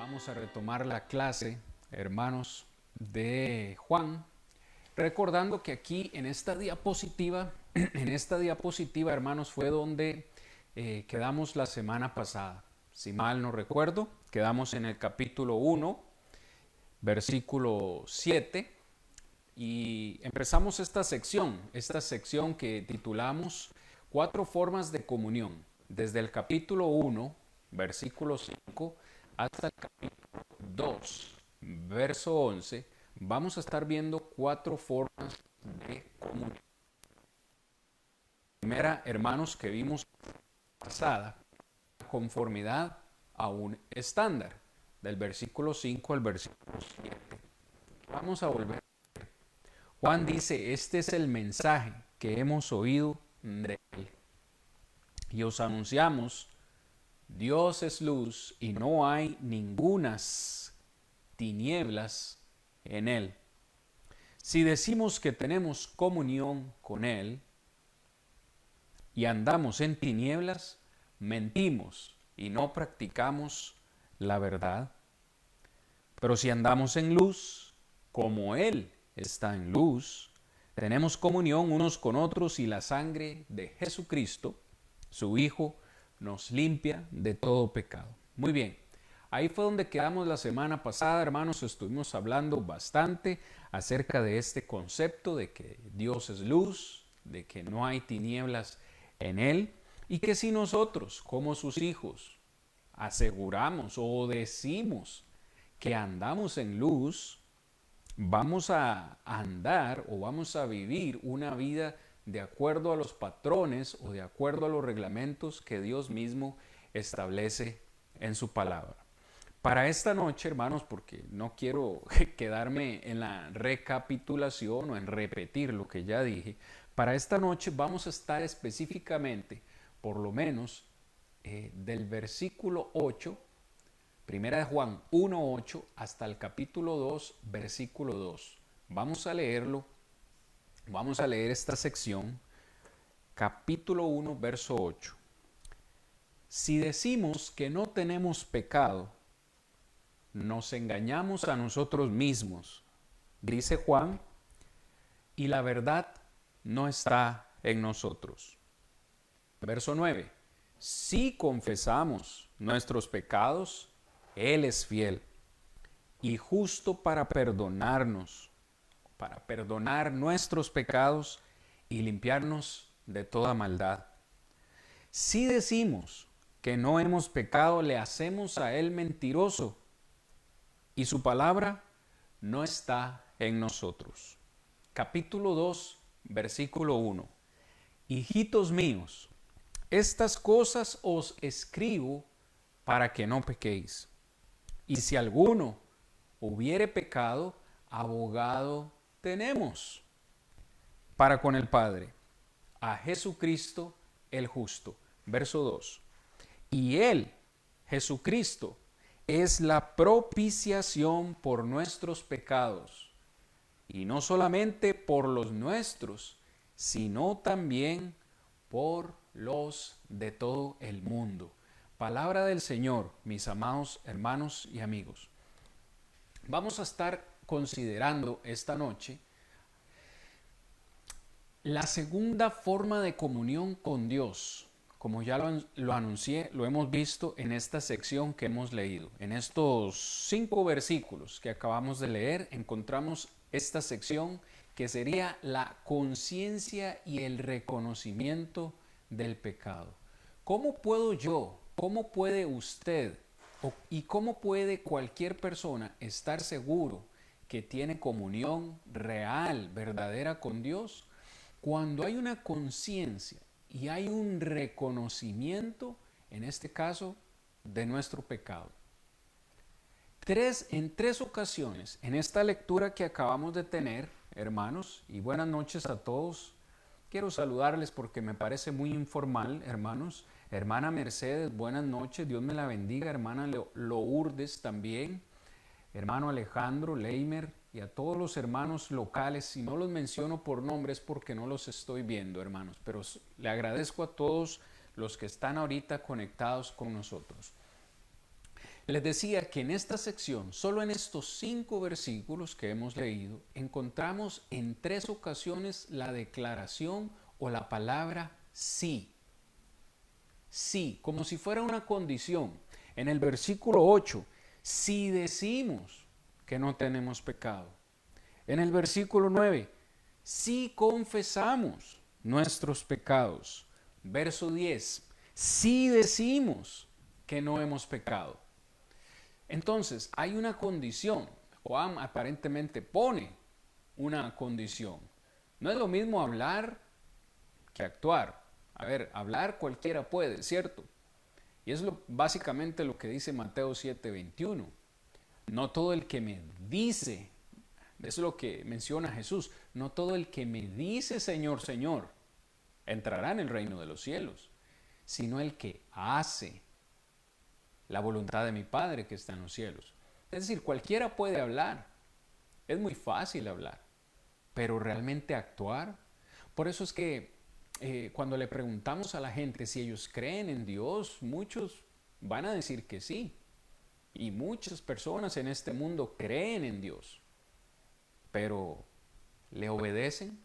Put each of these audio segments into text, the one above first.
Vamos a retomar la clase, hermanos, de Juan, recordando que aquí en esta diapositiva, hermanos, fue donde quedamos la semana pasada. Si mal no recuerdo, quedamos en el capítulo 1, versículo 7, y empezamos esta sección que titulamos Cuatro formas de comunión, desde el capítulo 1, versículo 5, hasta el capítulo 2, verso 11, vamos a estar viendo cuatro formas de comunión. Primera, hermanos, que vimos pasada, conformidad a un estándar, del versículo 5 al versículo 7. Vamos a volver. Juan dice, este es el mensaje que hemos oído de él. Y os anunciamos, Dios es luz y no hay ningunas tinieblas en él. Si decimos que tenemos comunión con él y andamos en tinieblas, mentimos y no practicamos la verdad. Pero si andamos en luz, como él está en luz, tenemos comunión unos con otros y la sangre de Jesucristo, su Hijo, nos limpia de todo pecado. Muy bien, ahí fue donde quedamos la semana pasada, hermanos. Estuvimos hablando bastante acerca de este concepto de que Dios es luz, de que no hay tinieblas en Él, y que si nosotros, como sus hijos, aseguramos o decimos que andamos en luz, vamos a andar o vamos a vivir una vida de acuerdo a los patrones o de acuerdo a los reglamentos que Dios mismo establece en su palabra. Para esta noche, hermanos, porque no quiero quedarme en la recapitulación o en repetir lo que ya dije, para esta noche vamos a estar específicamente, por lo menos, del versículo 8, Primera de Juan 1:8 hasta el capítulo 2, versículo 2. Vamos a leerlo, vamos a leer esta sección, capítulo 1, verso 8. Si decimos que no tenemos pecado, nos engañamos a nosotros mismos, dice Juan, y la verdad no está en nosotros. Verso 9. Si confesamos nuestros pecados, Él es fiel y justo para perdonarnos, para perdonar nuestros pecados y limpiarnos de toda maldad. Si decimos que no hemos pecado, le hacemos a Él mentiroso y su palabra no está en nosotros. Capítulo 2, versículo 1. Hijitos míos, estas cosas os escribo para que no pequéis. Y si alguno hubiere pecado, abogado tenemos para con el Padre, a Jesucristo el justo. Verso 2. Y Él, Jesucristo, es la propiciación por nuestros pecados, y no solamente por los nuestros, sino también por los de todo el mundo. Palabra del Señor, mis amados hermanos y amigos. Vamos a estar considerando esta noche la segunda forma de comunión con Dios. Como ya lo anuncié, lo hemos visto en esta sección que hemos leído. En estos 5 versículos que acabamos de leer, encontramos esta sección que sería la conciencia y el reconocimiento del pecado. ¿Cómo puedo yo, cómo puede usted y cómo puede cualquier persona estar seguro que tiene comunión real, verdadera con Dios? Cuando hay una conciencia y hay un reconocimiento, en este caso, de nuestro pecado. En tres ocasiones, en esta lectura que acabamos de tener, hermanos, y buenas noches a todos. Quiero saludarles porque me parece muy informal, hermanos. Hermana Mercedes, buenas noches, Dios me la bendiga. Hermana Lourdes también. Hermano Alejandro, Leimer, y a todos los hermanos locales. Si no los menciono por nombre es porque no los estoy viendo, hermanos, pero le agradezco a todos los que están ahorita conectados con nosotros. Les decía que en esta sección, solo en estos 5 versículos que hemos leído, encontramos en 3 ocasiones la declaración o la palabra sí. Sí, como si fuera una condición. En el versículo 8, si decimos que no tenemos pecado. En el versículo 9, si confesamos nuestros pecados. Verso 10, si decimos que no hemos pecado. Entonces, hay una condición. Juan aparentemente pone una condición. No es lo mismo hablar que actuar. A ver, hablar cualquiera puede, ¿cierto? Y es básicamente lo que dice Mateo 7:21. No todo el que me dice, eso es lo que menciona Jesús, no todo el que me dice Señor, Señor, entrará en el reino de los cielos, sino el que hace la voluntad de mi Padre que está en los cielos. Es decir, cualquiera puede hablar. Es muy fácil hablar, pero realmente actuar. Por eso es que cuando le preguntamos a la gente si ellos creen en Dios, muchos van a decir que sí. Y muchas personas en este mundo creen en Dios, pero ¿le obedecen?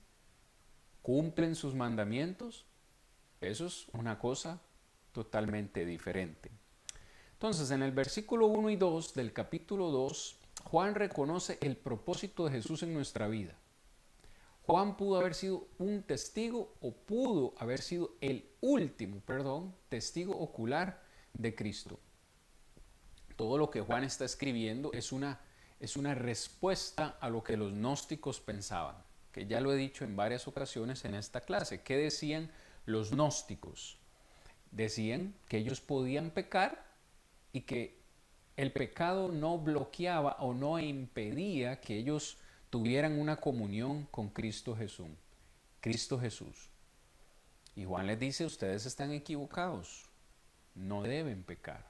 ¿Cumplen sus mandamientos? Eso es una cosa totalmente diferente. Entonces, en el versículo 1 y 2 del capítulo 2, Juan reconoce el propósito de Jesús en nuestra vida. Juan pudo haber sido un testigo o pudo haber sido el último, testigo ocular de Cristo. Todo lo que Juan está escribiendo es una respuesta a lo que los gnósticos pensaban, que ya lo he dicho en varias ocasiones en esta clase. ¿Qué decían los gnósticos? Decían que ellos podían pecar y que el pecado no bloqueaba o no impedía que ellos tuvieran una comunión con Cristo Jesús. Cristo Jesús. Y Juan les dice, ustedes están equivocados, no deben pecar.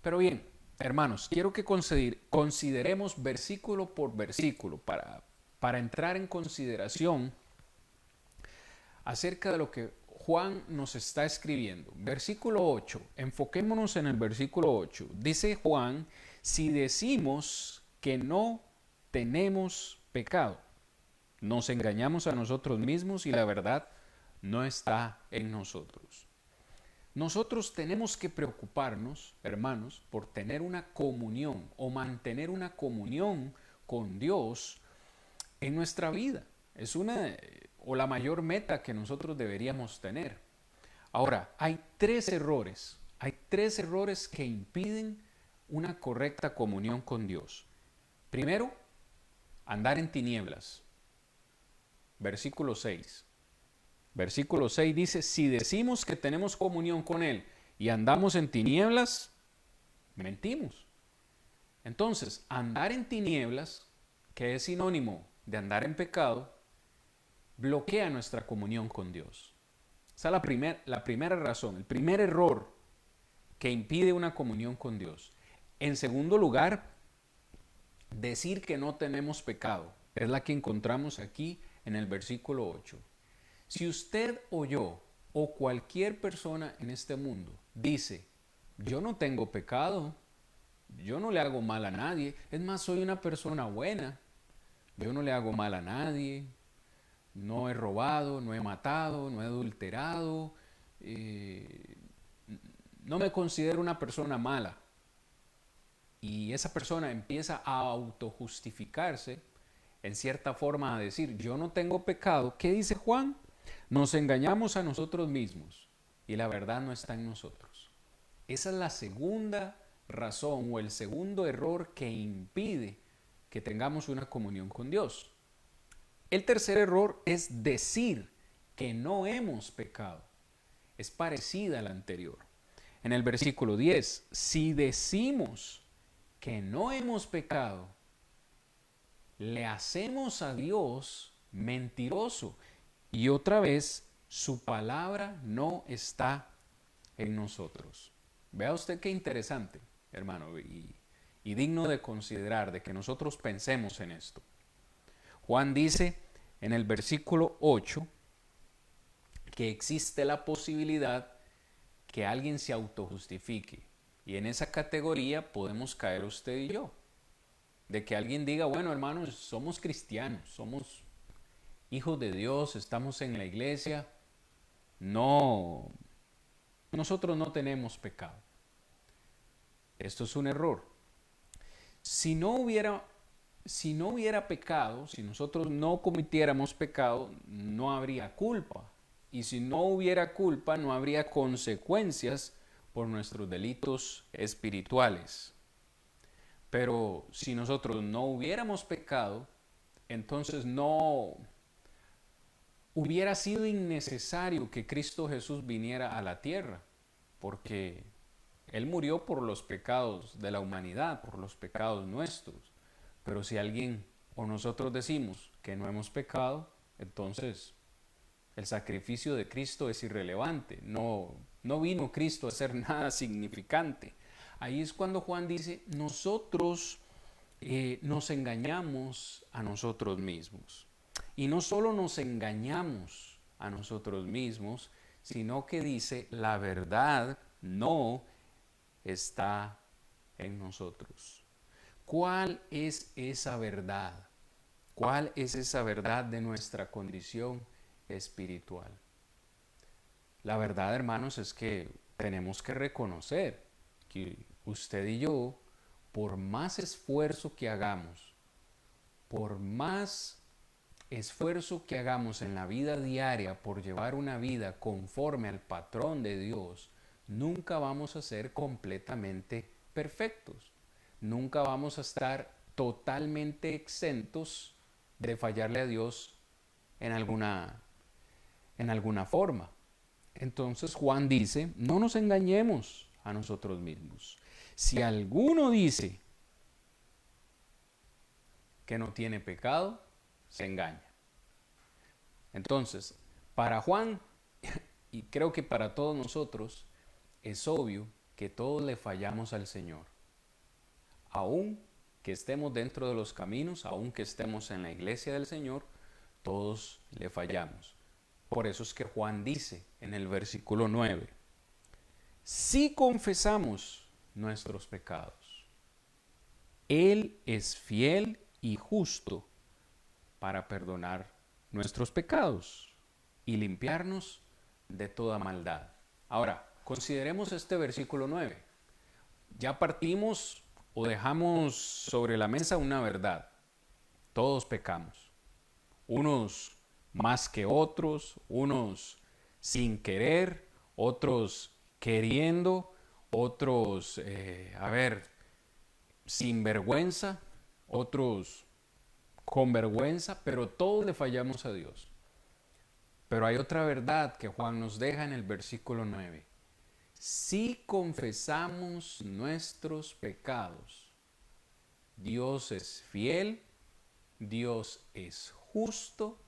Pero bien, hermanos, quiero que consideremos versículo por versículo para entrar en consideración acerca de lo que Juan nos está escribiendo. Versículo 8, enfoquémonos en el versículo 8. Dice Juan, si decimos que no tenemos pecado, nos engañamos a nosotros mismos y la verdad no está en nosotros. Nosotros tenemos que preocuparnos, hermanos, por tener una comunión o mantener una comunión con Dios en nuestra vida. Es la mayor meta que nosotros deberíamos tener. Ahora, hay 3 errores. Hay 3 errores que impiden una correcta comunión con Dios. Primero, andar en tinieblas. Versículo 6. Versículo 6 dice, si decimos que tenemos comunión con Él y andamos en tinieblas, mentimos. Entonces, andar en tinieblas, que es sinónimo de andar en pecado, bloquea nuestra comunión con Dios. Esa es la primera razón, el primer error que impide una comunión con Dios. En segundo lugar, decir que no tenemos pecado. Es la que encontramos aquí en el versículo 8. Si usted o yo o cualquier persona en este mundo dice, yo no tengo pecado, yo no le hago mal a nadie, es más, soy una persona buena, yo no le hago mal a nadie, no he robado, no he matado, no he adulterado, no me considero una persona mala. Y esa persona empieza a autojustificarse, en cierta forma a decir, yo no tengo pecado. ¿Qué dice Juan? Nos engañamos a nosotros mismos y la verdad no está en nosotros. Esa es la segunda razón o el segundo error que impide que tengamos una comunión con Dios. El tercer error es decir que no hemos pecado. Es parecida a la anterior. En el versículo 10, si decimos que no hemos pecado, le hacemos a Dios mentiroso y otra vez su palabra no está en nosotros. Vea usted qué interesante, hermano, y digno de considerar, de que nosotros pensemos en esto. Juan dice en el versículo 8 que existe la posibilidad que alguien se autojustifique. Y en esa categoría podemos caer usted y yo. De que alguien diga, bueno, hermanos, somos cristianos, somos hijos de Dios, estamos en la iglesia. No, nosotros no tenemos pecado. Esto es un error. Si no hubiera, si no hubiera pecado, si nosotros no cometiéramos pecado, no habría culpa. Y si no hubiera culpa, no habría consecuencias por nuestros delitos espirituales. Pero si nosotros no hubiéramos pecado, entonces no hubiera sido innecesario que Cristo Jesús viniera a la tierra, porque Él murió por los pecados de la humanidad, por los pecados nuestros. Pero si alguien o nosotros decimos que no hemos pecado, entonces el sacrificio de Cristo es irrelevante. No vino Cristo a hacer nada significante. Ahí es cuando Juan dice, nosotros nos engañamos a nosotros mismos. Y no solo nos engañamos a nosotros mismos, sino que dice, la verdad no está en nosotros. ¿Cuál es esa verdad? ¿Cuál es esa verdad de nuestra condición espiritual? La verdad, hermanos, es que tenemos que reconocer que usted y yo, por más esfuerzo que hagamos, por más esfuerzo que hagamos en la vida diaria por llevar una vida conforme al patrón de Dios, nunca vamos a ser completamente perfectos. Nunca vamos a estar totalmente exentos de fallarle a Dios en alguna forma. Entonces Juan dice, no nos engañemos a nosotros mismos. Si alguno dice que no tiene pecado, se engaña. Entonces, para Juan, y creo que para todos nosotros, es obvio que todos le fallamos al Señor. Aún que estemos dentro de los caminos, aún que estemos en la iglesia del Señor, todos le fallamos. Por eso es que Juan dice en el versículo 9, si confesamos nuestros pecados, Él es fiel y justo para perdonar nuestros pecados y limpiarnos de toda maldad. Ahora, consideremos este versículo 9. Ya partimos o dejamos sobre la mesa una verdad. Todos pecamos. Unos más que otros, unos sin querer, otros queriendo, otros, sin vergüenza, otros con vergüenza, pero todos le fallamos a Dios. Pero hay otra verdad que Juan nos deja en el versículo 9. Si confesamos nuestros pecados, Dios es fiel, Dios es justo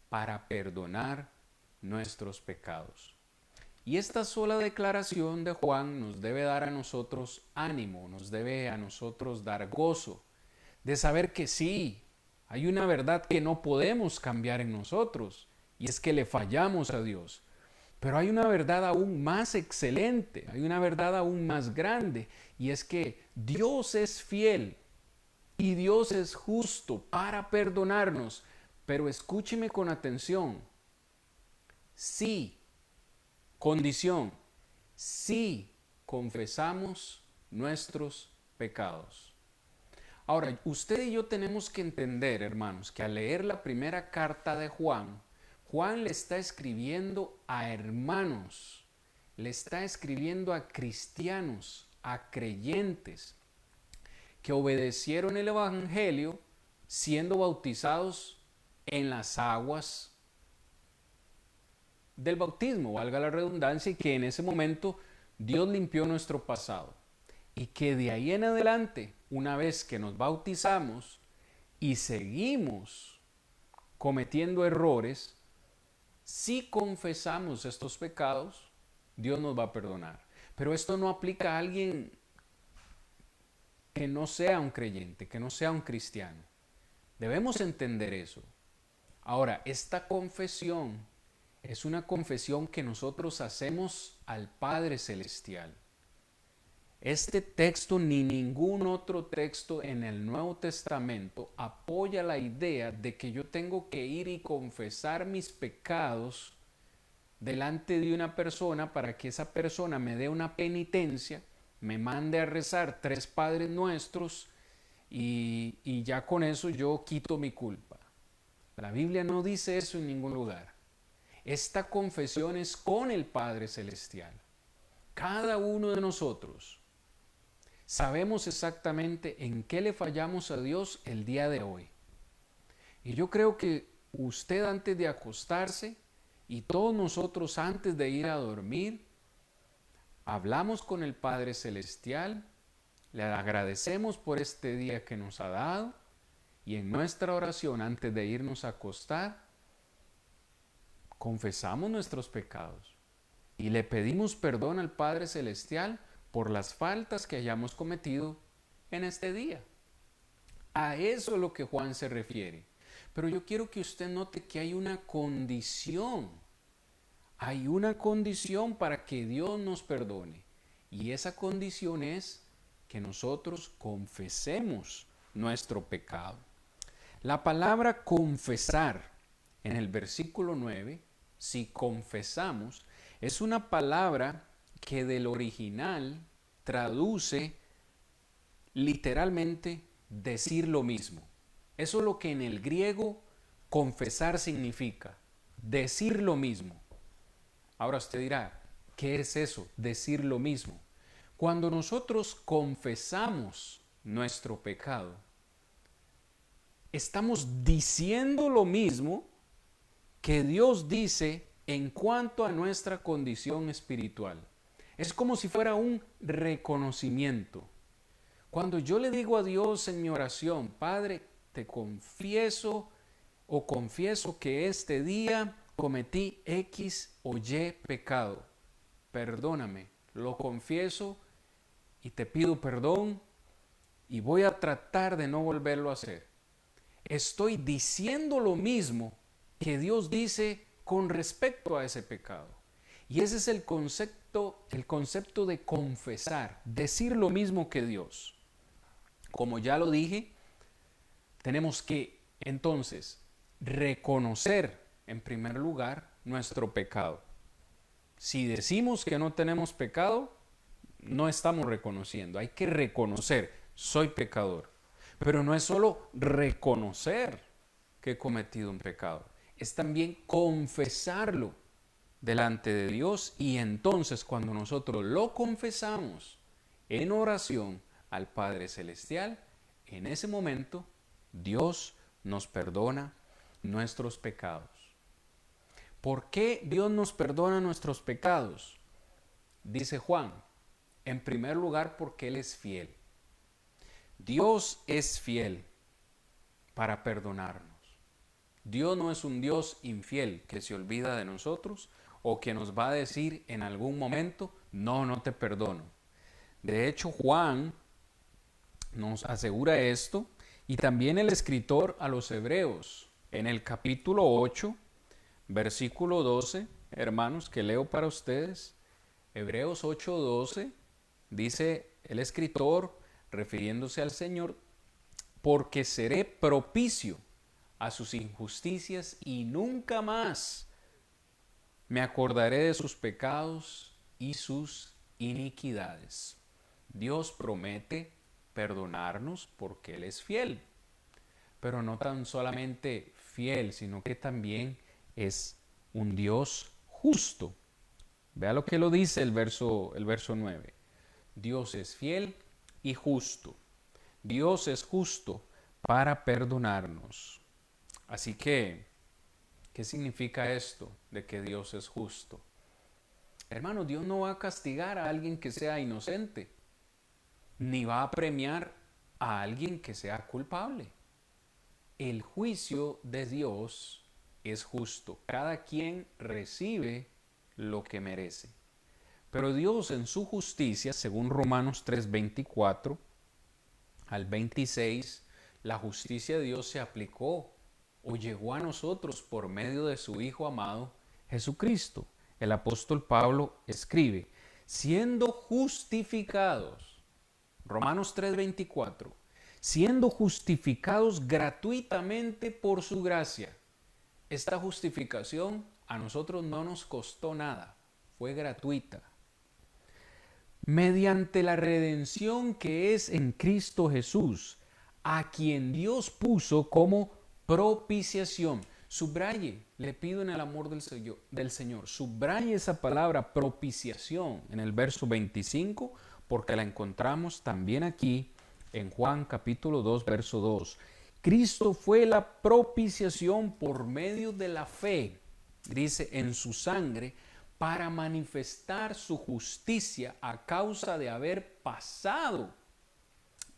para perdonar nuestros pecados. Y esta sola declaración de Juan nos debe dar a nosotros ánimo, nos debe a nosotros dar gozo, de saber que sí, hay una verdad que no podemos cambiar en nosotros, y es que le fallamos a Dios. Pero hay una verdad aún más excelente, hay una verdad aún más grande, y es que Dios es fiel y Dios es justo para perdonarnos. Pero escúcheme con atención. Sí, condición, sí confesamos nuestros pecados. Ahora, usted y yo tenemos que entender, hermanos, que al leer la primera carta de Juan, Juan le está escribiendo a hermanos, le está escribiendo a cristianos, a creyentes que obedecieron el Evangelio siendo bautizados en las aguas del bautismo, valga la redundancia, y que en ese momento Dios limpió nuestro pasado. Y que de ahí en adelante, una vez que nos bautizamos y seguimos cometiendo errores, si confesamos estos pecados, Dios nos va a perdonar. Pero esto no aplica a alguien que no sea un creyente, que no sea un cristiano. Debemos entender eso. Ahora, esta confesión es una confesión que nosotros hacemos al Padre Celestial. Este texto ni ningún otro texto en el Nuevo Testamento apoya la idea de que yo tengo que ir y confesar mis pecados delante de una persona para que esa persona me dé una penitencia, me mande a rezar 3 Padres Nuestros y ya con eso yo quito mi culpa. La Biblia no dice eso en ningún lugar. Esta confesión es con el Padre Celestial. Cada uno de nosotros sabemos exactamente en qué le fallamos a Dios el día de hoy. Y yo creo que usted antes de acostarse y todos nosotros antes de ir a dormir, hablamos con el Padre Celestial, le agradecemos por este día que nos ha dado y en nuestra oración antes de irnos a acostar, confesamos nuestros pecados y le pedimos perdón al Padre Celestial por las faltas que hayamos cometido en este día. A eso es lo que Juan se refiere. Pero yo quiero que usted note que hay una condición. Hay una condición para que Dios nos perdone. Y esa condición es que nosotros confesemos nuestro pecado. La palabra confesar en el versículo 9, si confesamos, es una palabra que del original traduce literalmente decir lo mismo. Eso es lo que en el griego confesar significa, decir lo mismo. Ahora usted dirá, ¿qué es eso? Decir lo mismo. Cuando nosotros confesamos nuestro pecado, estamos diciendo lo mismo que Dios dice en cuanto a nuestra condición espiritual. Es como si fuera un reconocimiento. Cuando yo le digo a Dios en mi oración, Padre, te confieso o confieso que este día cometí X o Y pecado. Perdóname, lo confieso y te pido perdón y voy a tratar de no volverlo a hacer. Estoy diciendo lo mismo que Dios dice con respecto a ese pecado. Y ese es el concepto de confesar, decir lo mismo que Dios. Como ya lo dije, tenemos que entonces reconocer en primer lugar nuestro pecado. Si decimos que no tenemos pecado, no estamos reconociendo. Hay que reconocer, soy pecador. Pero no es solo reconocer que he cometido un pecado, es también confesarlo delante de Dios, y entonces cuando nosotros lo confesamos en oración al Padre Celestial, en ese momento Dios nos perdona nuestros pecados. ¿Por qué Dios nos perdona nuestros pecados? Dice Juan, en primer lugar porque Él es fiel. Dios es fiel para perdonarnos. Dios no es un Dios infiel que se olvida de nosotros o que nos va a decir en algún momento, no te perdono. De hecho, Juan nos asegura esto, y también el escritor a los Hebreos en el capítulo 8, versículo 12, hermanos, que leo para ustedes. Hebreos 8:12 dice el escritor, refiriéndose al Señor, porque seré propicio a sus injusticias y nunca más me acordaré de sus pecados y sus iniquidades. Dios promete perdonarnos porque Él es fiel, pero no tan solamente fiel, sino que también es un Dios justo. Vea lo que lo dice el verso 9. Dios es fiel y justo. Dios es justo para perdonarnos. Así que, ¿qué significa esto de que Dios es justo? Hermano, Dios no va a castigar a alguien que sea inocente, ni va a premiar a alguien que sea culpable. El juicio de Dios es justo. Cada quien recibe lo que merece. Pero Dios en su justicia, según Romanos 3:24 al 26, la justicia de Dios se aplicó o llegó a nosotros por medio de su Hijo amado Jesucristo. El apóstol Pablo escribe, siendo justificados Romanos 3:24. Siendo justificados gratuitamente por su gracia. Esta justificación a nosotros no nos costó nada, fue gratuita. Mediante la redención que es en Cristo Jesús, a quien Dios puso como propiciación. Subraye, le pido en el amor del Señor, subraye esa palabra propiciación en el verso 25, porque la encontramos también aquí en Juan capítulo 2, verso 2. Cristo fue la propiciación por medio de la fe, dice, en su sangre, para manifestar su justicia a causa de haber pasado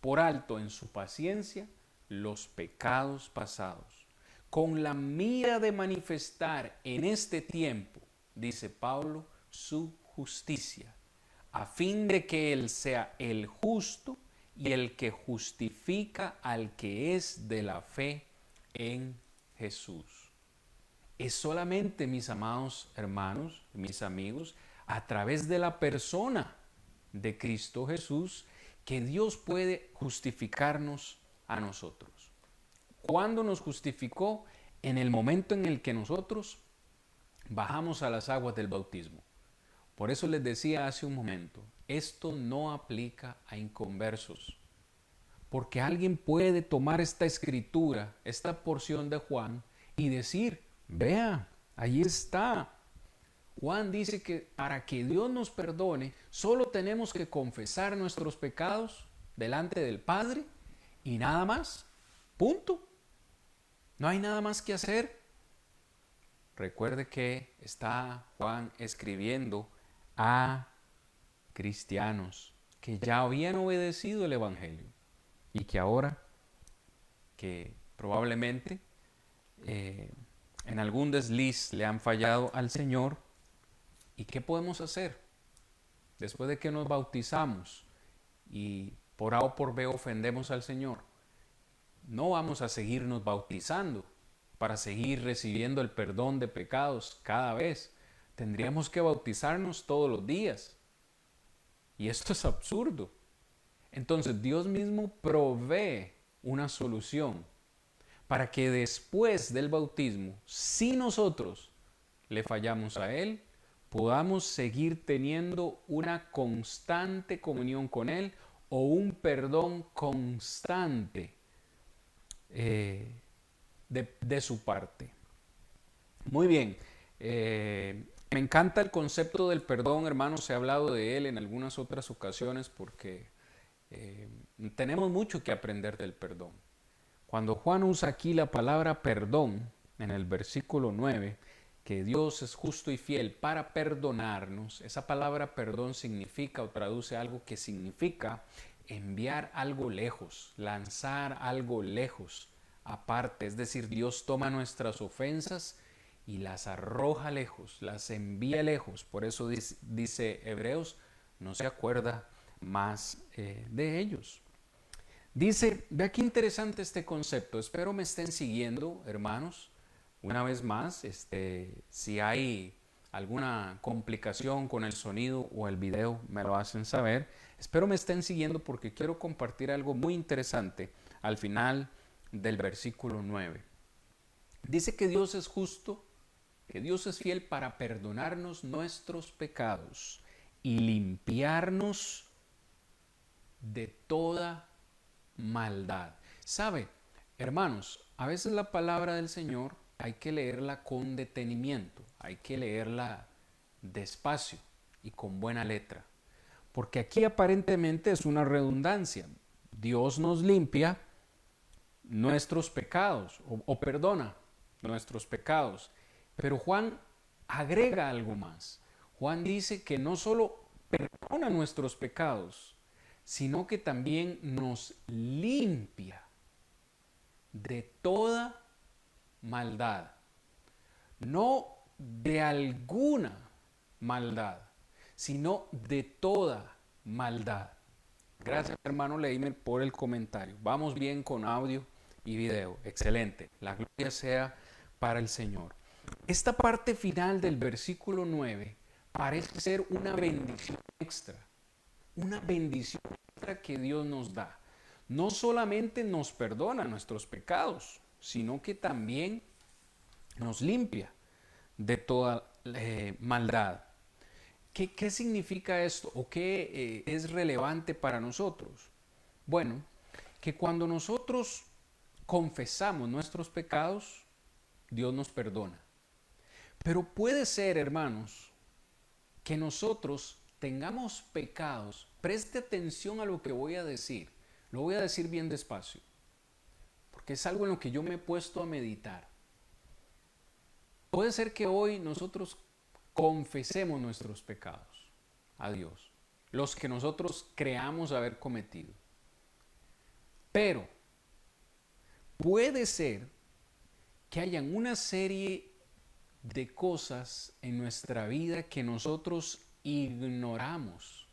por alto en su paciencia los pecados pasados, con la mira de manifestar en este tiempo, dice Pablo, su justicia, a fin de que Él sea el justo y el que justifica al que es de la fe en Jesús. Es solamente, mis amados hermanos, mis amigos, a través de la persona de Cristo Jesús que Dios puede justificarnos a nosotros. ¿Cuándo nos justificó? En el momento en el que nosotros bajamos a las aguas del bautismo. Por eso les decía hace un momento, esto no aplica a inconversos. Porque alguien puede tomar esta escritura, esta porción de Juan, y decir, vea, ahí está. Juan dice que para que Dios nos perdone, solo tenemos que confesar nuestros pecados delante del Padre y nada más. Punto. No hay nada más que hacer. Recuerde que está Juan escribiendo a cristianos que ya habían obedecido el Evangelio y que ahora, que probablemente en algún desliz le han fallado al Señor. ¿Y qué podemos hacer? Después de que nos bautizamos y por A o por B ofendemos al Señor, no vamos a seguirnos bautizando para seguir recibiendo el perdón de pecados cada vez. Tendríamos que bautizarnos todos los días. Y esto es absurdo. Entonces Dios mismo provee una solución para que después del bautismo, si nosotros le fallamos a Él, podamos seguir teniendo una constante comunión con Él o un perdón constante de su parte. Muy bien, me encanta el concepto del perdón, hermanos, he hablado de él en algunas otras ocasiones porque tenemos mucho que aprender del perdón. Cuando Juan usa aquí la palabra perdón en el versículo 9, que Dios es justo y fiel para perdonarnos, esa palabra perdón significa o traduce algo que significa enviar algo lejos, lanzar algo lejos, aparte, es decir, Dios toma nuestras ofensas y las arroja lejos, las envía lejos, por eso dice Hebreos, no se acuerda más de ellos. Dice, vea qué interesante este concepto, espero me estén siguiendo, hermanos. Una vez más, si hay alguna complicación con el sonido o el video, me lo hacen saber. Espero me estén siguiendo porque quiero compartir algo muy interesante al final del versículo 9. Dice que Dios es justo, que Dios es fiel para perdonarnos nuestros pecados y limpiarnos de toda maldad. ¿Sabe, hermanos? A veces la palabra del Señor hay que leerla con detenimiento, hay que leerla despacio y con buena letra. Porque aquí aparentemente es una redundancia. Dios nos limpia nuestros pecados o perdona nuestros pecados. Pero Juan agrega algo más. Juan dice que no solo perdona nuestros pecados, sino que también nos limpia de toda maldad. No de alguna maldad, sino de toda maldad. Gracias, hermano Leimer, por el comentario. Vamos bien con audio y video. Excelente. La gloria sea para el Señor. Esta parte final del versículo 9 parece ser una bendición extra. una bendición que Dios nos da. No solamente nos perdona nuestros pecados, sino que también nos limpia de toda maldad. ¿Qué significa esto o qué es relevante para nosotros? Bueno, que cuando nosotros confesamos nuestros pecados, Dios nos perdona. Pero puede ser, hermanos, que nosotros tengamos pecados. Preste atención a lo que voy a decir. Lo voy a decir bien despacio, porque es algo en lo que yo me he puesto a meditar. Puede ser que hoy nosotros confesemos nuestros pecados a Dios, los que nosotros creamos haber cometido. Pero puede ser que hayan una serie de cosas en nuestra vida que nosotros ignoramos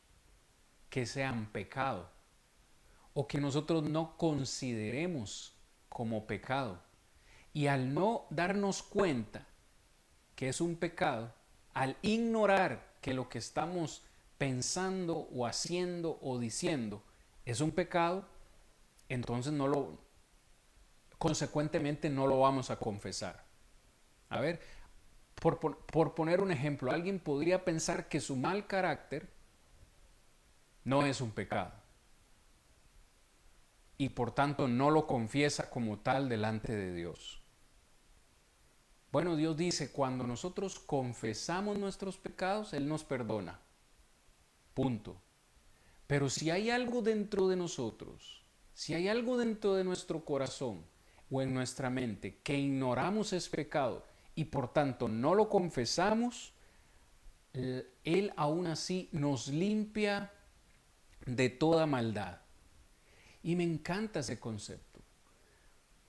que sean pecado o que nosotros no consideremos como pecado. Y al no darnos cuenta que es un pecado, al ignorar que lo que estamos pensando o haciendo o diciendo es un pecado, entonces consecuentemente no lo vamos a confesar. A ver, por poner un ejemplo, alguien podría pensar que su mal carácter no es un pecado y por tanto no lo confiesa como tal delante de Dios. Bueno, Dios dice, cuando nosotros confesamos nuestros pecados, Él nos perdona. Punto. Pero si hay algo dentro de nosotros, si hay algo dentro de nuestro corazón o en nuestra mente que ignoramos es pecado y por tanto no lo confesamos, Él aún así nos limpia de toda maldad. Y me encanta ese concepto,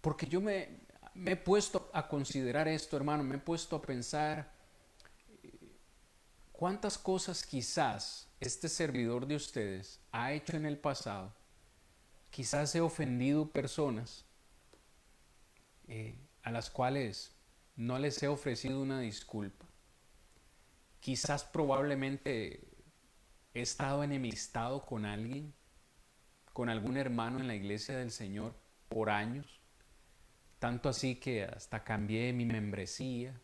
porque yo me he puesto a considerar esto, hermano, me he puesto a pensar cuántas cosas quizás este servidor de ustedes ha hecho en el pasado. Quizás he ofendido personas a las cuales no les he ofrecido una disculpa. Quizás probablemente he estado enemistado con alguien, con algún hermano en la iglesia del Señor por años. Tanto así que hasta cambié mi membresía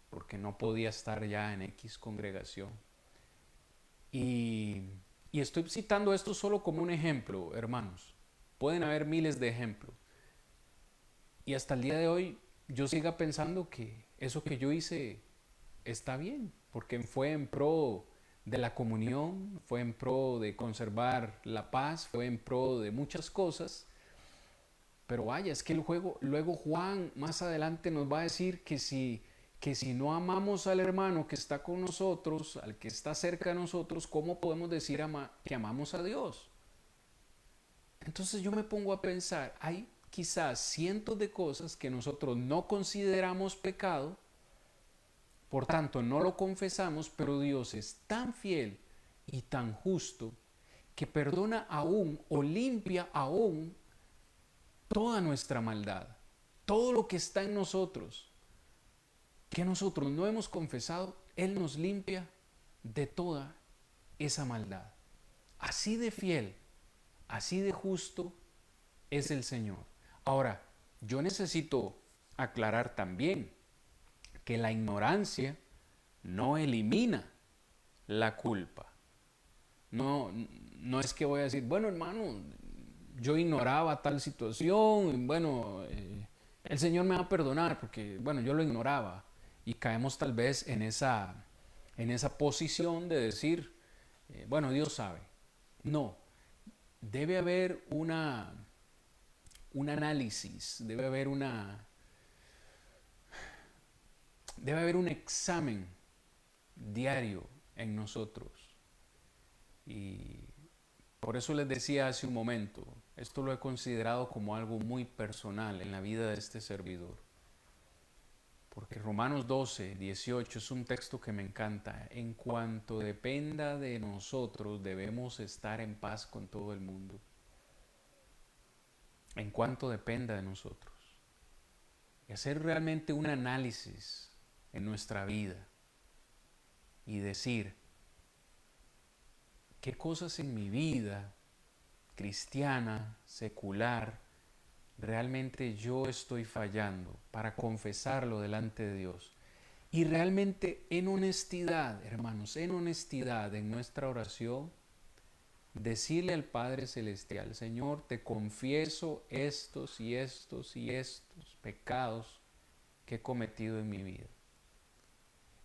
porque no podía estar ya en X congregación. Y estoy citando esto solo como un ejemplo, hermanos. Pueden haber miles de ejemplos. Y hasta el día de hoy yo siga pensando que eso que yo hice está bien, porque fue en pro de la comunión, fue en pro de conservar la paz, fue en pro de muchas cosas. Pero vaya, es que luego Juan más adelante nos va a decir que si no amamos al hermano que está con nosotros, al que está cerca de nosotros, ¿cómo podemos decir que amamos a Dios? Entonces yo me pongo a pensar, hay quizás cientos de cosas que nosotros no consideramos pecado, por tanto no lo confesamos, pero Dios es tan fiel y tan justo que perdona aún o limpia aún toda nuestra maldad, todo lo que está en nosotros, que nosotros no hemos confesado, Él nos limpia de toda esa maldad. Así de fiel, así de justo es el Señor. Ahora, yo necesito aclarar también que la ignorancia no elimina la culpa. No es que voy a decir, bueno, hermano, yo ignoraba tal situación, bueno, el Señor me va a perdonar porque, bueno, yo lo ignoraba. Y caemos tal vez en esa posición de decir, bueno, Dios sabe. No, debe haber un análisis, debe haber un examen diario en nosotros. Y por eso les decía hace un momento, esto lo he considerado como algo muy personal en la vida de este servidor. Porque Romanos 12, 18 es un texto que me encanta. En cuanto dependa de nosotros, debemos estar en paz con todo el mundo. En cuanto dependa de nosotros. Y hacer realmente un análisis en nuestra vida. Y decir, qué cosas en mi vida cristiana, secular, realmente yo estoy fallando para confesarlo delante de Dios. Y realmente en honestidad, hermanos, en honestidad en nuestra oración, decirle al Padre Celestial: Señor, te confieso estos y estos y estos pecados que he cometido en mi vida.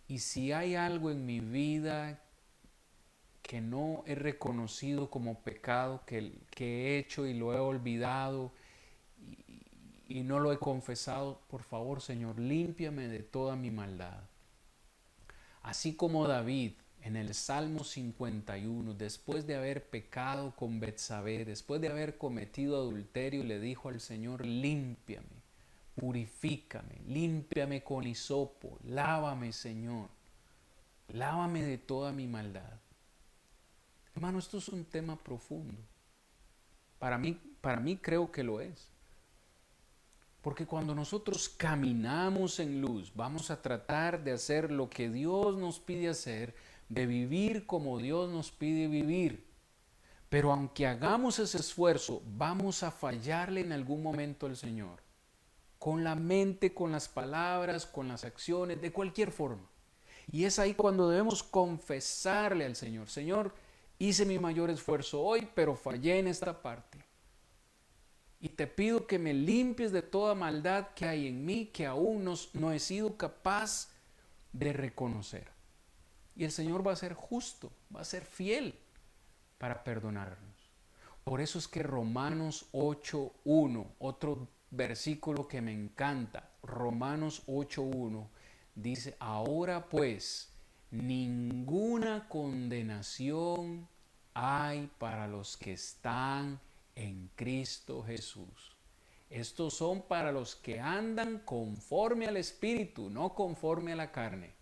Y si hay algo en mi vida que no he reconocido como pecado, que he hecho y lo he olvidado y no lo he confesado, por favor, Señor, límpiame de toda mi maldad. Así como David en el Salmo 51, después de haber pecado con Betsabé, después de haber cometido adulterio, le dijo al Señor: límpiame, purifícame, límpiame con hisopo, lávame, Señor, lávame de toda mi maldad. Hermano, esto es un tema profundo. Para mí creo que lo es. Porque cuando nosotros caminamos en luz, vamos a tratar de hacer lo que Dios nos pide hacer, de vivir como Dios nos pide vivir. Pero aunque hagamos ese esfuerzo, vamos a fallarle en algún momento al Señor. Con la mente, con las palabras, con las acciones, de cualquier forma. Y es ahí cuando debemos confesarle al Señor: Señor, hice mi mayor esfuerzo hoy, pero fallé en esta parte. Y te pido que me limpies de toda maldad que hay en mí, que aún no he sido capaz de reconocer. Y el Señor va a ser justo, va a ser fiel para perdonarnos. Por eso es que Romanos 8:1, otro versículo que me encanta, Romanos 8:1, dice: ahora pues, ninguna condenación hay para los que están en Cristo Jesús. Estos son para los que andan conforme al Espíritu, no conforme a la carne.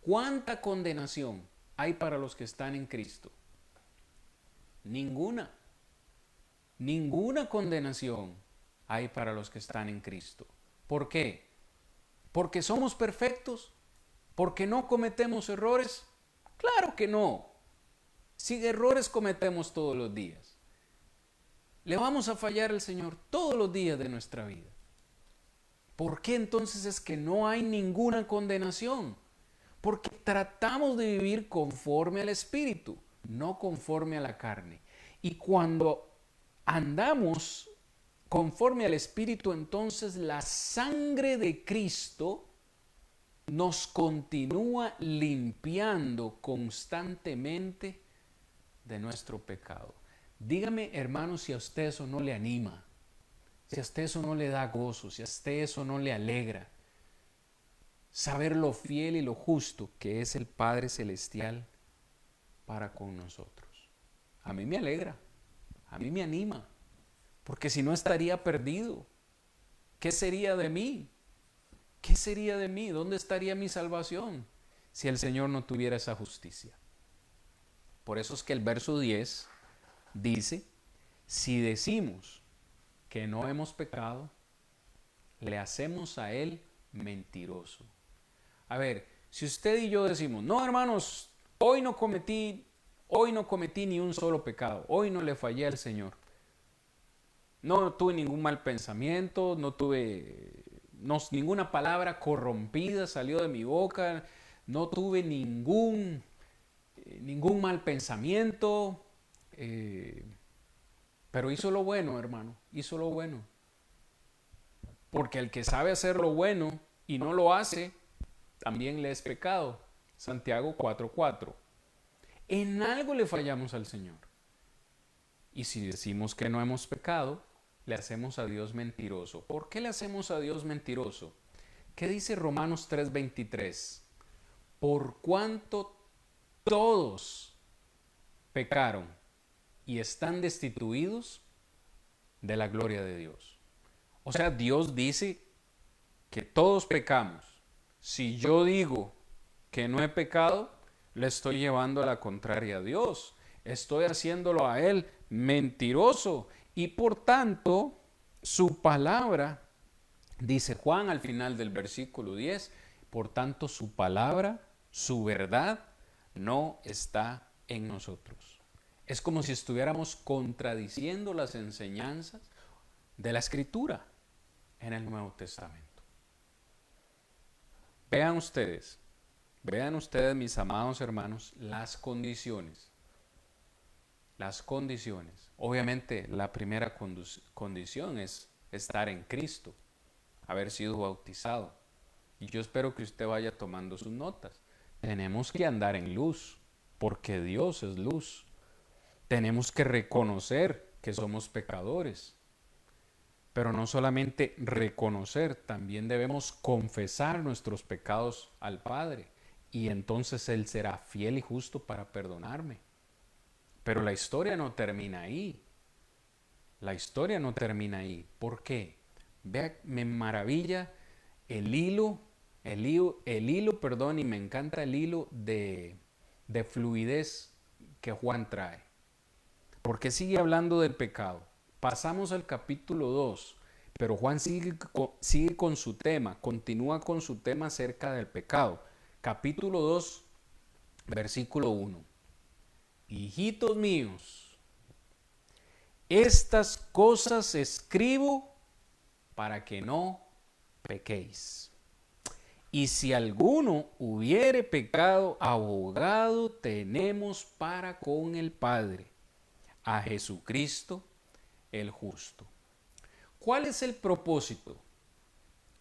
¿Cuánta condenación hay para los que están en Cristo? Ninguna. Ninguna condenación hay para los que están en Cristo. ¿Por qué? ¿Porque somos perfectos? ¿Porque no cometemos errores? Claro que no. Si errores cometemos todos los días. Le vamos a fallar al Señor todos los días de nuestra vida. ¿Por qué entonces es que no hay ninguna condenación? Porque tratamos de vivir conforme al Espíritu, no conforme a la carne. Y cuando andamos conforme al Espíritu, entonces la sangre de Cristo nos continúa limpiando constantemente de nuestro pecado. Dígame, hermano, si a usted eso no le anima, si a usted eso no le da gozo, si a usted eso no le alegra, saber lo fiel y lo justo que es el Padre Celestial para con nosotros. A mí me alegra, a mí me anima, porque si no estaría perdido. ¿Qué sería de mí? ¿Qué sería de mí? ¿Dónde estaría mi salvación si el Señor no tuviera esa justicia? Por eso es que el verso 10 dice: si decimos que no hemos pecado, le hacemos a Él mentiroso. A ver, si usted y yo decimos: no, hermanos, hoy no cometí ni un solo pecado, hoy no le fallé al Señor, no tuve ningún mal pensamiento, ninguna palabra corrompida salió de mi boca, no tuve ningún mal pensamiento, pero hizo lo bueno, hermano, hizo lo bueno. Porque el que sabe hacer lo bueno y no lo hace, también le es pecado. Santiago 4:4. En algo le fallamos al Señor. Y si decimos que no hemos pecado, le hacemos a Dios mentiroso. ¿Por qué le hacemos a Dios mentiroso? ¿Qué dice Romanos 3:23? Por cuanto todos pecaron y están destituidos de la gloria de Dios. O sea, Dios dice que todos pecamos. Si yo digo que no he pecado, le estoy llevando a la contraria a Dios. Estoy haciéndolo a Él mentiroso. Y por tanto, su palabra, dice Juan al final del versículo 10, por tanto su palabra, su verdad, no está en nosotros. Es como si estuviéramos contradiciendo las enseñanzas de la Escritura en el Nuevo Testamento. Vean ustedes, mis amados hermanos, las condiciones. Las condiciones. Obviamente, la primera condición es estar en Cristo, haber sido bautizado. Y yo espero que usted vaya tomando sus notas. Tenemos que andar en luz, porque Dios es luz. Tenemos que reconocer que somos pecadores. Pero no solamente reconocer, también debemos confesar nuestros pecados al Padre. Y entonces Él será fiel y justo para perdonarme. Pero la historia no termina ahí. La historia no termina ahí. ¿Por qué? Vea, me maravilla el hilo, y me encanta el hilo de fluidez que Juan trae. Porque sigue hablando del pecado. Pasamos al capítulo 2, pero Juan sigue con su tema, continúa con su tema acerca del pecado. Capítulo 2, versículo 1. Hijitos míos, estas cosas escribo para que no pequéis. Y si alguno hubiere pecado, abogado tenemos para con el Padre, a Jesucristo el justo. ¿Cuál es el propósito?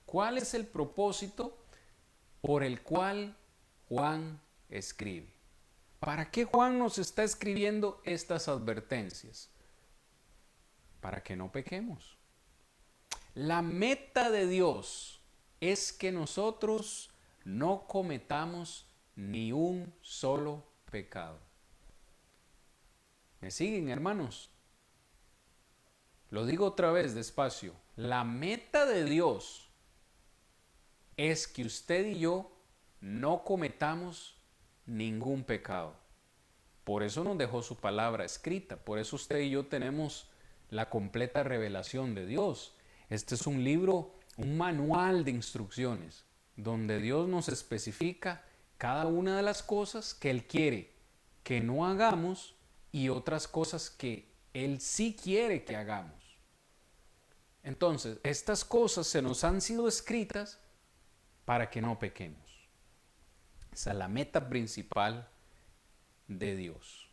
¿Cuál es el propósito por el cual Juan escribe? ¿Para qué Juan nos está escribiendo estas advertencias? Para que no pequemos. La meta de Dios es que nosotros no cometamos ni un solo pecado. ¿Me siguen, hermanos? Lo digo otra vez despacio. La meta de Dios es que usted y yo no cometamos ningún pecado. Por eso nos dejó su palabra escrita. Por eso usted y yo tenemos la completa revelación de Dios. Este es un libro, un manual de instrucciones, donde Dios nos especifica cada una de las cosas que Él quiere que no hagamos y otras cosas que Él sí quiere que hagamos. Entonces, estas cosas se nos han sido escritas para que no pequemos. Esa es la meta principal de Dios.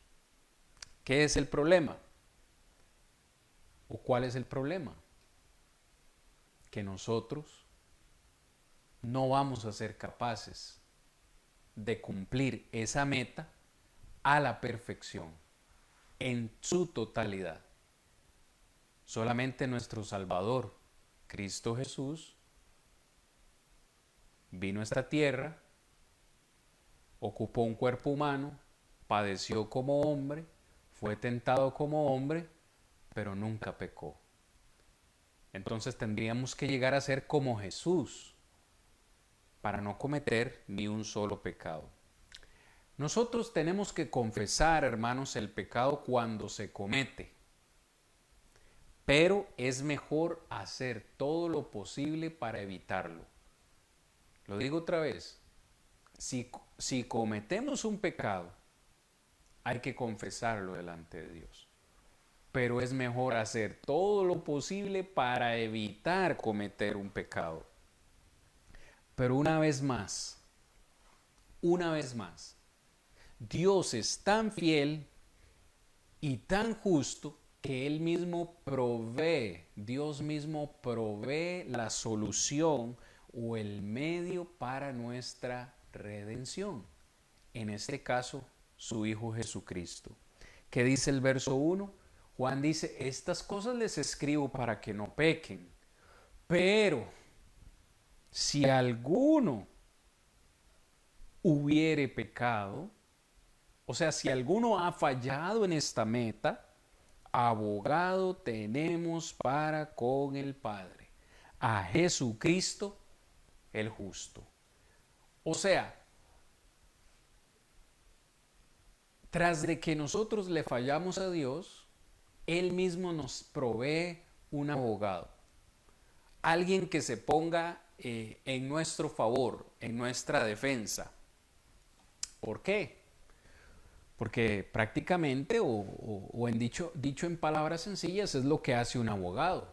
¿Qué es el problema? ¿O cuál es el problema? Que nosotros no vamos a ser capaces de cumplir esa meta a la perfección, en su totalidad. Solamente nuestro Salvador, Cristo Jesús, vino a esta tierra, ocupó un cuerpo humano, padeció como hombre, fue tentado como hombre, pero nunca pecó. Entonces tendríamos que llegar a ser como Jesús para no cometer ni un solo pecado. Nosotros tenemos que confesar, hermanos, el pecado cuando se comete. Pero es mejor hacer todo lo posible para evitarlo. Lo digo otra vez. Si cometemos un pecado, hay que confesarlo delante de Dios. Pero es mejor hacer todo lo posible para evitar cometer un pecado. Pero una vez más, Dios es tan fiel y tan justo que Él mismo Dios mismo provee la solución o el medio para nuestra redención. En este caso, su Hijo Jesucristo. ¿Qué dice el verso 1? Juan dice, estas cosas les escribo para que no pequen. Pero si alguno hubiere pecado, o sea, si alguno ha fallado en esta meta, abogado tenemos para con el Padre, a Jesucristo el justo. O sea, tras de que nosotros le fallamos a Dios, Él mismo nos provee un abogado, alguien que se ponga en nuestro favor, en nuestra defensa. ¿Por qué? Porque prácticamente, o en dicho en palabras sencillas, es lo que hace un abogado.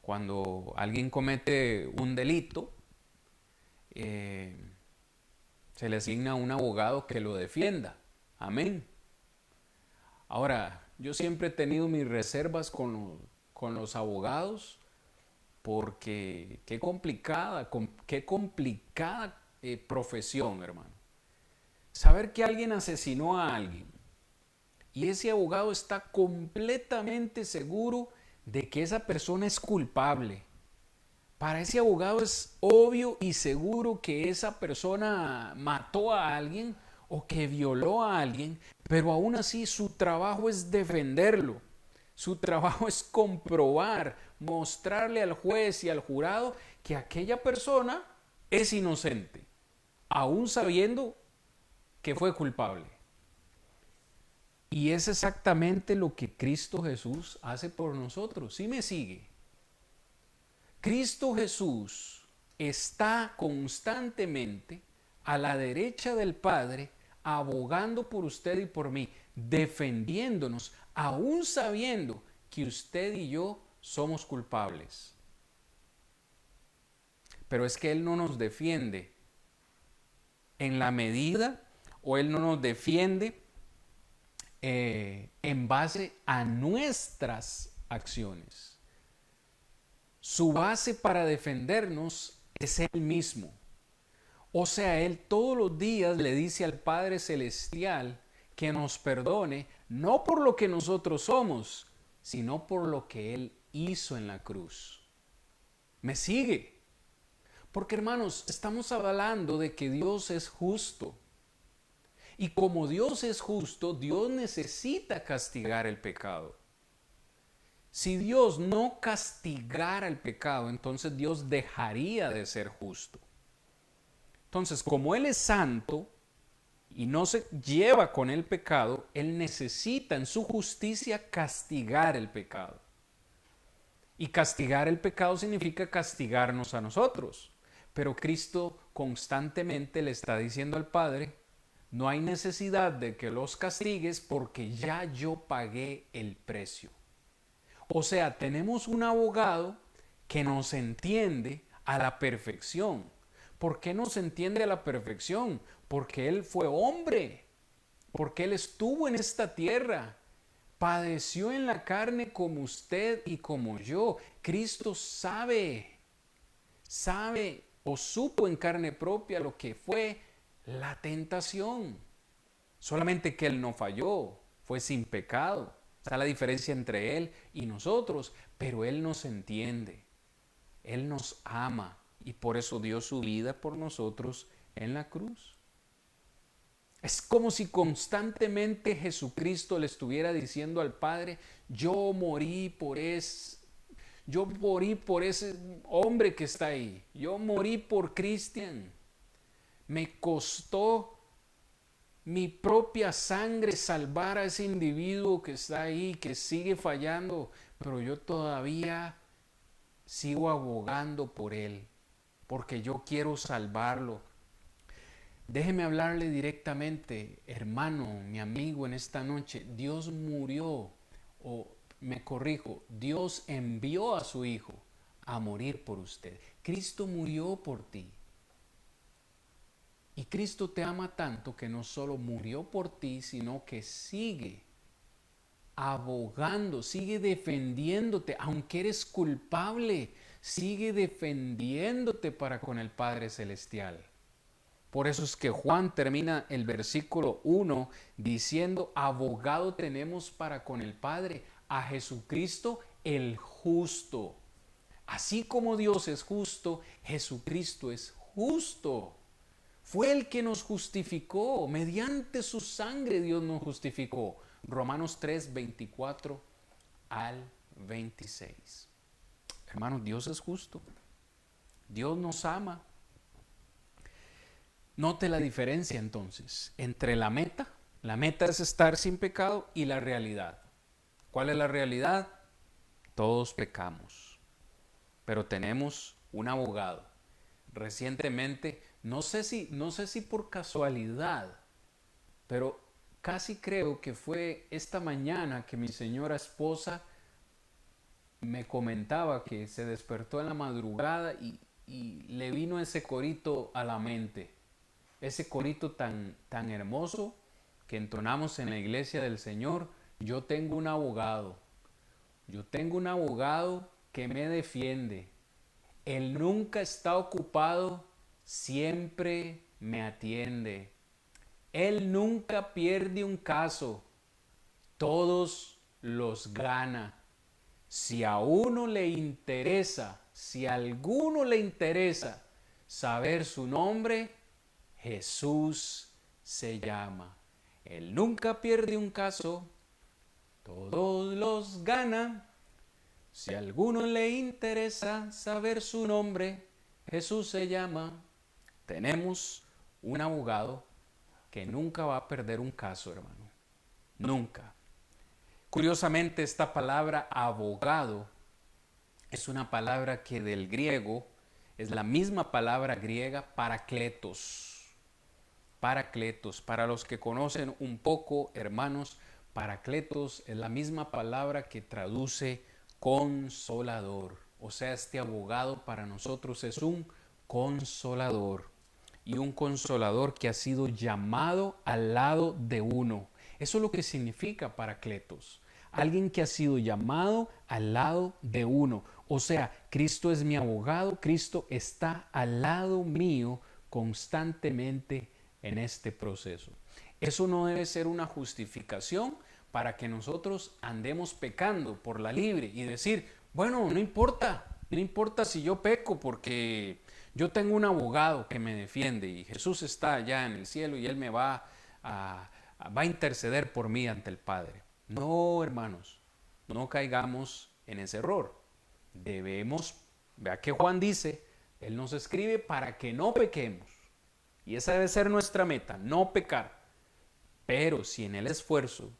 Cuando alguien comete un delito, eh, se le asigna un abogado que lo defienda. Amén. Ahora, yo siempre he tenido mis reservas con los abogados porque qué complicada profesión, hermano. Saber que alguien asesinó a alguien y ese abogado está completamente seguro de que esa persona es culpable. Para ese abogado es obvio y seguro que esa persona mató a alguien o que violó a alguien, pero aún así su trabajo es defenderlo. Su trabajo es comprobar, mostrarle al juez y al jurado que aquella persona es inocente, aún sabiendo que fue culpable. Y es exactamente lo que Cristo Jesús hace por nosotros. ¿Sí me sigue? Cristo Jesús está constantemente a la derecha del Padre, abogando por usted y por mí, defendiéndonos, aún sabiendo que usted y yo somos culpables. Pero es que Él no nos defiende en la medida, o Él no nos defiende en base a nuestras acciones. Su base para defendernos es Él mismo. O sea, Él todos los días le dice al Padre Celestial que nos perdone, no por lo que nosotros somos, sino por lo que Él hizo en la cruz. ¿Me sigue? Porque hermanos, estamos hablando de que Dios es justo. Y como Dios es justo, Dios necesita castigar el pecado. Si Dios no castigara el pecado, entonces Dios dejaría de ser justo. Entonces, como Él es santo y no se lleva con el pecado, Él necesita en su justicia castigar el pecado. Y castigar el pecado significa castigarnos a nosotros. Pero Cristo constantemente le está diciendo al Padre, no hay necesidad de que los castigues porque ya yo pagué el precio. O sea, tenemos un abogado que nos entiende a la perfección. ¿Por qué nos entiende a la perfección? Porque Él fue hombre, porque Él estuvo en esta tierra, padeció en la carne como usted y como yo. Cristo sabe o supo en carne propia lo que fue la tentación. Solamente que Él no falló, fue sin pecado. Está la diferencia entre Él y nosotros, pero Él nos entiende, Él nos ama y por eso dio su vida por nosotros en la cruz. Es como si constantemente Jesucristo le estuviera diciendo al Padre, yo morí por ese hombre que está ahí, yo morí por Cristian, me costó mi propia sangre salvar a ese individuo que está ahí, que sigue fallando, pero yo todavía sigo abogando por él, porque yo quiero salvarlo. Déjeme hablarle directamente, hermano, mi amigo, en esta noche. Dios murió, o me corrijo, Dios envió a su Hijo a morir por usted. Cristo murió por ti. Y Cristo te ama tanto que no solo murió por ti, sino que sigue abogando, sigue defendiéndote, aunque eres culpable, sigue defendiéndote para con el Padre Celestial. Por eso es que Juan termina el versículo 1 diciendo, abogado tenemos para con el Padre, a Jesucristo el justo. Así como Dios es justo, Jesucristo es justo. Fue el que nos justificó, mediante su sangre Dios nos justificó. Romanos 3, 24 al 26. Hermanos, Dios es justo. Dios nos ama. Note la diferencia entonces entre la meta es estar sin pecado, y la realidad. ¿Cuál es la realidad? Todos pecamos, pero tenemos un abogado. Recientemente, no sé si por casualidad, pero casi creo que fue esta mañana que mi señora esposa me comentaba que se despertó en la madrugada y le vino ese corito a la mente, ese corito tan hermoso que entonamos en la iglesia del Señor. Yo tengo un abogado, yo tengo un abogado que me defiende. Él nunca está ocupado, siempre me atiende. Él nunca pierde un caso, todos los gana. Si a uno le interesa, si a alguno le interesa saber su nombre, Jesús se llama. Él nunca pierde un caso, todos los gana. Si a alguno le interesa saber su nombre, Jesús se llama. Tenemos un abogado que nunca va a perder un caso, hermano. Nunca. Curiosamente, esta palabra abogado es una palabra que del griego es la misma palabra griega parakletos. Parakletos. Para los que conocen un poco, hermanos, parakletos es la misma palabra que traduce consolador. O sea, este abogado para nosotros es un consolador. Y un consolador que ha sido llamado al lado de uno. Eso es lo que significa parakletos. Alguien que ha sido llamado al lado de uno. O sea, Cristo es mi abogado, Cristo está al lado mío constantemente en este proceso. Eso no debe ser una justificación para que nosotros andemos pecando por la libre y decir, bueno, no importa si yo peco porque yo tengo un abogado que me defiende y Jesús está allá en el cielo y Él me va a interceder por mí ante el Padre. No, hermanos, no caigamos en ese error. Debemos, vea que Juan dice, Él nos escribe para que no pequemos. Y esa debe ser nuestra meta, no pecar. Pero si en el esfuerzo,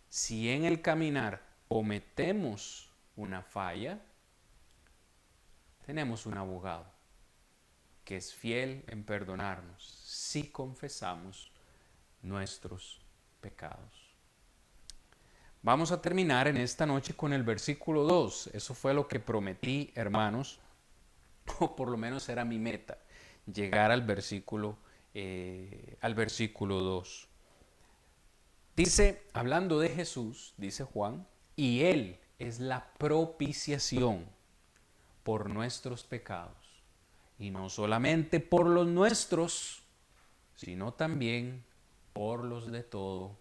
si en el caminar cometemos una falla, tenemos un abogado que es fiel en perdonarnos si confesamos nuestros pecados. Vamos a terminar en esta noche con el versículo 2. Eso fue lo que prometí, hermanos, o por lo menos era mi meta, llegar al versículo 2. Dice, hablando de Jesús, dice Juan, y Él es la propiciación por nuestros pecados. Y no solamente por los nuestros, sino también por los de todo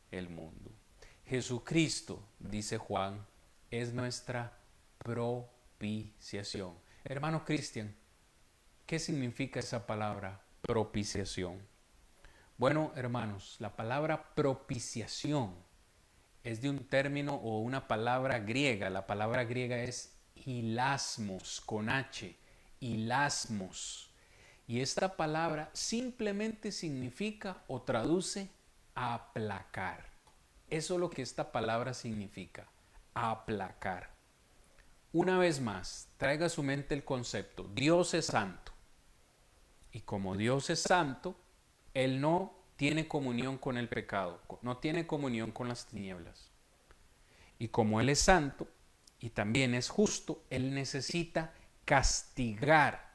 el mundo. Jesucristo, dice Juan, es nuestra propiciación. Hermano Cristian, ¿qué significa esa palabra propiciación? Bueno, hermanos, la palabra propiciación es de un término o una palabra griega. La palabra griega es hilasmos, con H, hilasmos. Y esta palabra simplemente significa o traduce aplacar. Eso es lo que esta palabra significa, aplacar. Una vez más, traiga a su mente el concepto, Dios es santo. Y como Dios es santo, Él no tiene comunión con el pecado, no tiene comunión con las tinieblas. Y como Él es santo y también es justo, Él necesita castigar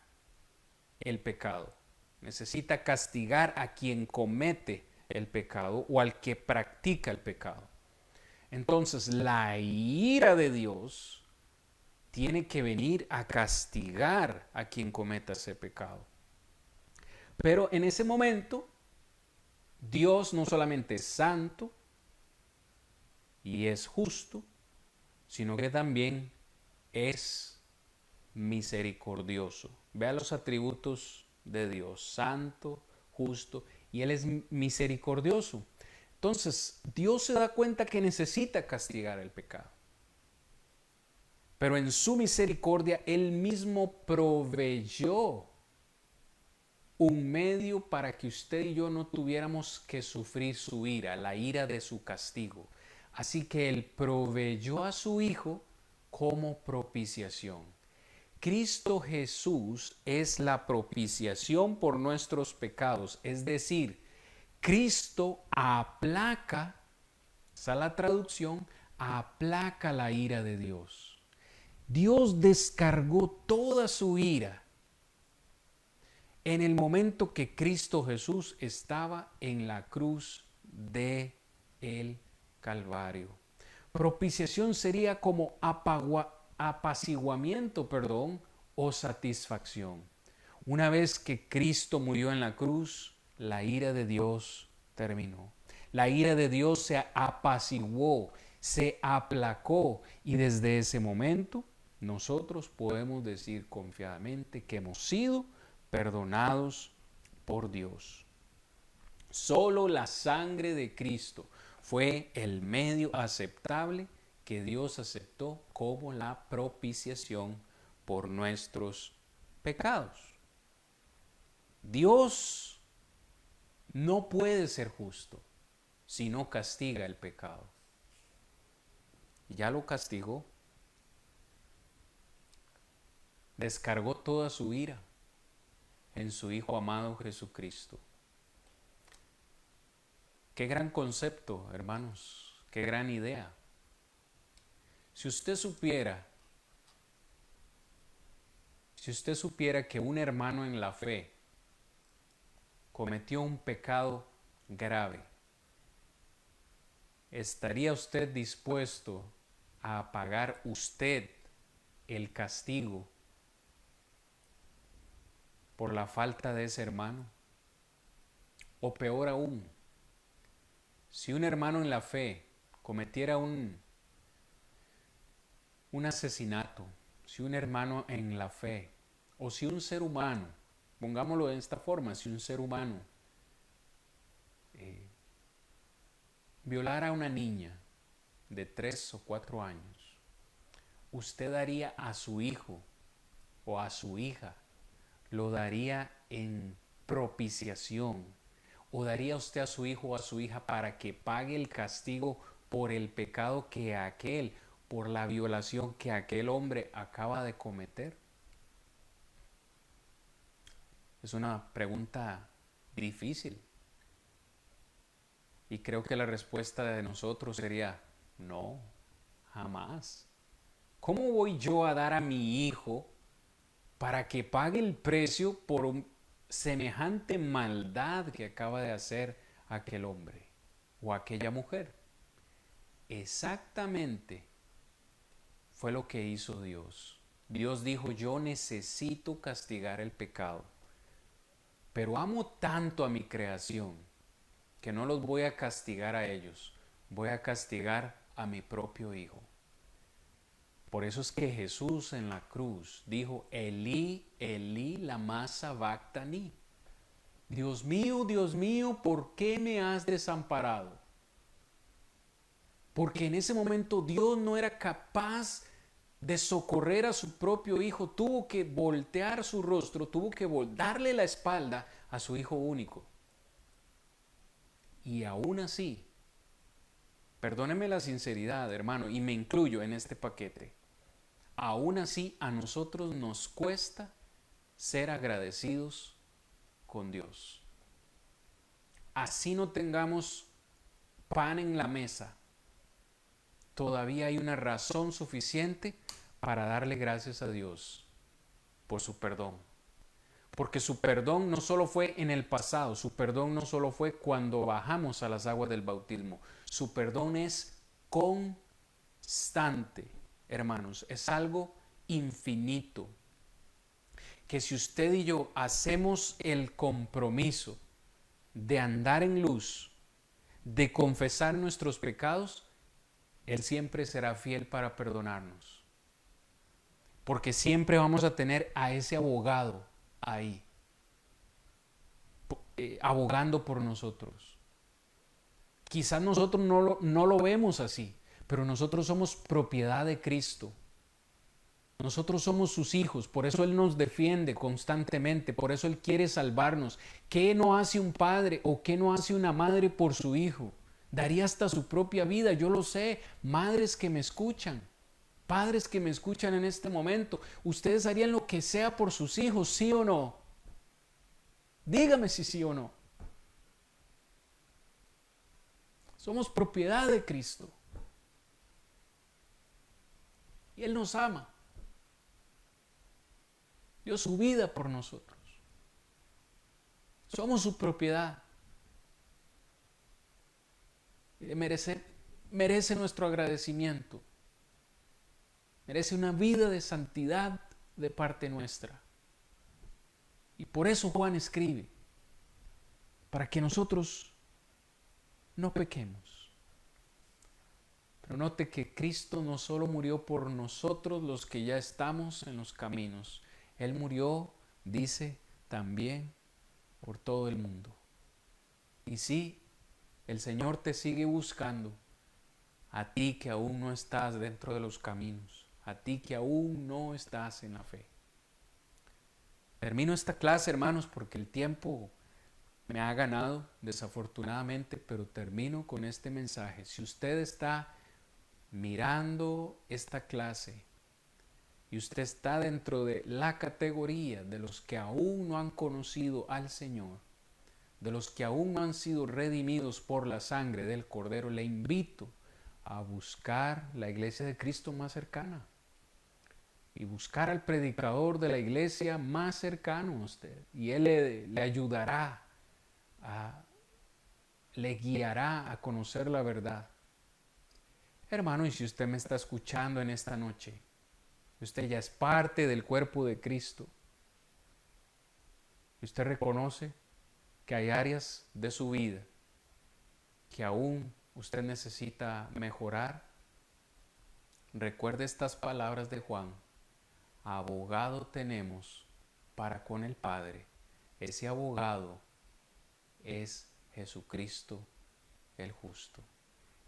el pecado. Necesita castigar a quien comete el pecado o al que practica el pecado. Entonces, la ira de Dios tiene que venir a castigar a quien cometa ese pecado. Pero en ese momento, Dios no solamente es santo y es justo, sino que también es misericordioso. Vea los atributos de Dios, santo, justo, y Él es misericordioso. Entonces, Dios se da cuenta que necesita castigar el pecado. Pero en su misericordia, Él mismo proveyó un medio para que usted y yo no tuviéramos que sufrir su ira, la ira de su castigo. Así que Él proveyó a su Hijo como propiciación. Cristo Jesús es la propiciación por nuestros pecados, es decir, Cristo aplaca, esa es la traducción, aplaca la ira de Dios. Dios descargó toda su ira en el momento que Cristo Jesús estaba en la cruz de el Calvario. Propiciación sería como apaciguamiento, o satisfacción. Una vez que Cristo murió en la cruz, la ira de Dios terminó. La ira de Dios se apaciguó, se aplacó, y desde ese momento nosotros podemos decir confiadamente que hemos sido perdonados por Dios. Solo la sangre de Cristo fue el medio aceptable que Dios aceptó como la propiciación por nuestros pecados. Dios no puede ser justo si no castiga el pecado. Ya lo castigó. Descargó toda su ira en su Hijo amado Jesucristo. Qué gran concepto, hermanos, qué gran idea. Si usted supiera que un hermano en la fe cometió un pecado grave, ¿estaría usted dispuesto a pagar usted el castigo por la falta de ese hermano? O peor aún, si un hermano en la fe cometiera un asesinato, si un hermano en la fe, o si un ser humano, pongámoslo de esta forma, si un ser humano violara a una niña de 3 o 4 años, usted daría a su hijo o a su hija, lo daría en propiciación, o daría usted a su hijo o a su hija para que pague el castigo por el pecado por la violación que aquel hombre acaba de cometer. Es una pregunta difícil. Y creo que la respuesta de nosotros sería: no, jamás. ¿Cómo voy yo a dar a mi hijo para que pague el precio por semejante maldad que acaba de hacer aquel hombre o aquella mujer? Exactamente fue lo que hizo Dios. Dios dijo: yo necesito castigar el pecado, pero amo tanto a mi creación que no los voy a castigar a ellos, voy a castigar a mi propio hijo. Por eso es que Jesús en la cruz dijo: Elí, Elí, lama sabactani. Dios mío, ¿por qué me has desamparado? Porque en ese momento Dios no era capaz de socorrer a su propio hijo, tuvo que voltear su rostro, tuvo que darle la espalda a su hijo único. Y aún así, perdóneme la sinceridad, hermano, y me incluyo en este paquete, aún así a nosotros nos cuesta ser agradecidos con Dios. Así no tengamos pan en la mesa, todavía hay una razón suficiente para darle gracias a Dios por su perdón. Porque su perdón no solo fue en el pasado, su perdón no solo fue cuando bajamos a las aguas del bautismo, su perdón es constante, hermanos, es algo infinito. Que si usted y yo hacemos el compromiso de andar en luz, de confesar nuestros pecados, Él siempre será fiel para perdonarnos. Porque siempre vamos a tener a ese abogado ahí, abogando por nosotros. Quizás nosotros no lo vemos así, pero nosotros somos propiedad de Cristo. Nosotros somos sus hijos, por eso Él nos defiende constantemente, por eso Él quiere salvarnos. ¿Qué no hace un padre o qué no hace una madre por su hijo? Daría hasta su propia vida, yo lo sé. Madres que me escuchan, padres que me escuchan en este momento, ¿ustedes harían lo que sea por sus hijos, sí o no? Dígame si sí o no. Somos propiedad de Cristo. Y Él nos ama. Dio su vida por nosotros. Somos su propiedad. Y merece nuestro agradecimiento. Merece una vida de santidad de parte nuestra. Y por eso Juan escribe, para que nosotros no pequemos. Pero note que Cristo no solo murió por nosotros los que ya estamos en los caminos. Él murió, dice, también por todo el mundo. Y sí, el Señor te sigue buscando, a ti que aún no estás dentro de los caminos, a ti que aún no estás en la fe. Termino esta clase, hermanos, porque el tiempo me ha ganado, desafortunadamente, pero termino con este mensaje. Si usted está mirando esta clase y usted está dentro de la categoría de los que aún no han conocido al Señor, de los que aún no han sido redimidos por la sangre del Cordero, le invito a buscar la iglesia de Cristo más cercana y buscar al predicador de la iglesia más cercano a usted, y él le ayudará, le guiará a conocer la verdad. Hermano, y si usted me está escuchando en esta noche, usted ya es parte del cuerpo de Cristo, y usted reconoce que hay áreas de su vida que aún usted necesita mejorar, recuerde estas palabras de Juan: abogado tenemos para con el Padre. Ese abogado es Jesucristo el justo.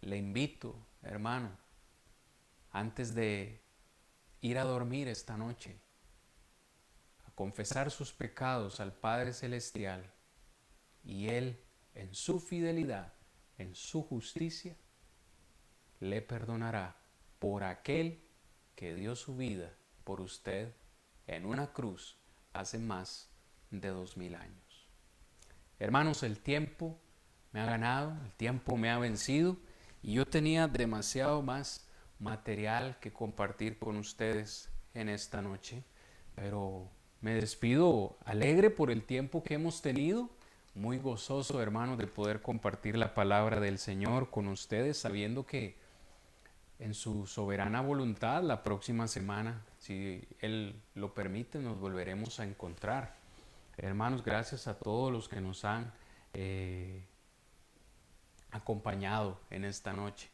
Le invito, hermano, antes de ir a dormir esta noche, a confesar sus pecados al Padre Celestial, y Él, en su fidelidad, en su justicia, le perdonará por aquel que dio su vida por usted en una cruz hace más de 2000 años. Hermanos, el tiempo me ha ganado, el tiempo me ha vencido, y yo tenía demasiado más material que compartir con ustedes en esta noche, pero me despido alegre por el tiempo que hemos tenido, muy gozoso, hermanos, de poder compartir la palabra del Señor con ustedes, sabiendo que en su soberana voluntad la próxima semana, si Él lo permite, nos volveremos a encontrar. Hermanos, gracias a todos los que nos han acompañado en esta noche.